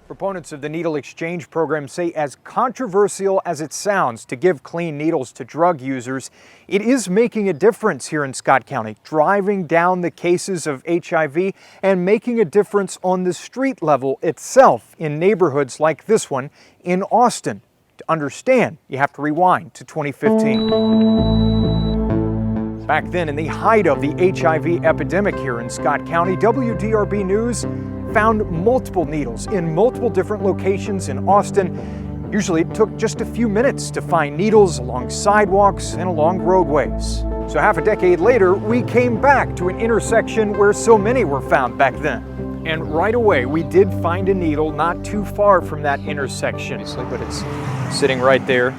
Proponents of the needle exchange program say as controversial as it sounds to give clean needles to drug users, it is making a difference here in Scott County, driving down the cases of HIV and making a difference on the street level itself in neighborhoods like this one in Austin. To understand, you have to rewind to 2015. Back then, in the height of the HIV epidemic here in Scott County, WDRB News found multiple needles in multiple different locations in Austin. Usually it took just a few minutes to find needles along sidewalks and along roadways. So half a decade later, we came back to an intersection where so many were found back then. And right away, we did find a needle not too far from that intersection, but it's sitting right there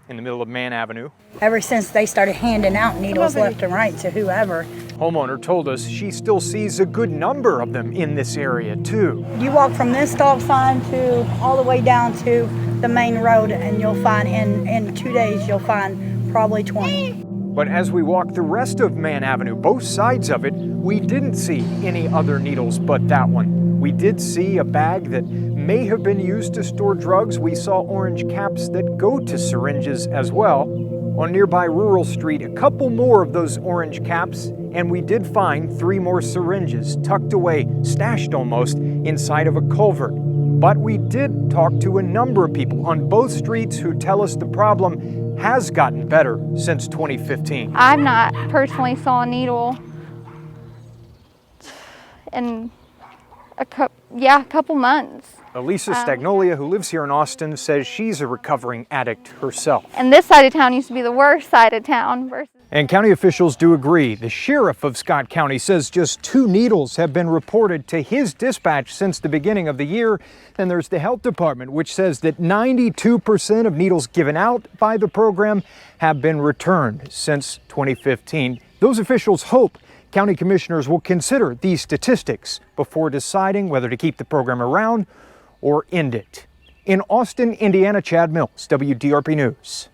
in the middle of Mann Avenue. Ever since they started handing out needles left and right to whoever. Homeowner told us she still sees a good number of them in this area too. You walk from this stop sign to all the way down to the main road and you'll find in 2 days you'll find probably 20. But as we walked the rest of Mann Avenue, both sides of it, we didn't see any other needles but that one. We did see a bag that may have been used to store drugs. We saw orange caps that go to syringes as well. On nearby Rural Street, a couple more of those orange caps, and we did find 3 more syringes tucked away, stashed almost, inside of a culvert. But we did talk to a number of people on both streets who tell us the problem has gotten better since 2015. I've not personally saw a needle in a couple months. Elisa Stagnolia, who lives here in Austin, says she's a recovering addict herself. And this side of town used to be the worst side of town. And county officials do agree. The sheriff of Scott County says just 2 needles have been reported to his dispatch since the beginning of the year. And there's the health department, which says that 92% of needles given out by the program have been returned since 2015. Those officials hope county commissioners will consider these statistics before deciding whether to keep the program around or end it. In Austin, Indiana, Chad Mills, WDRB News.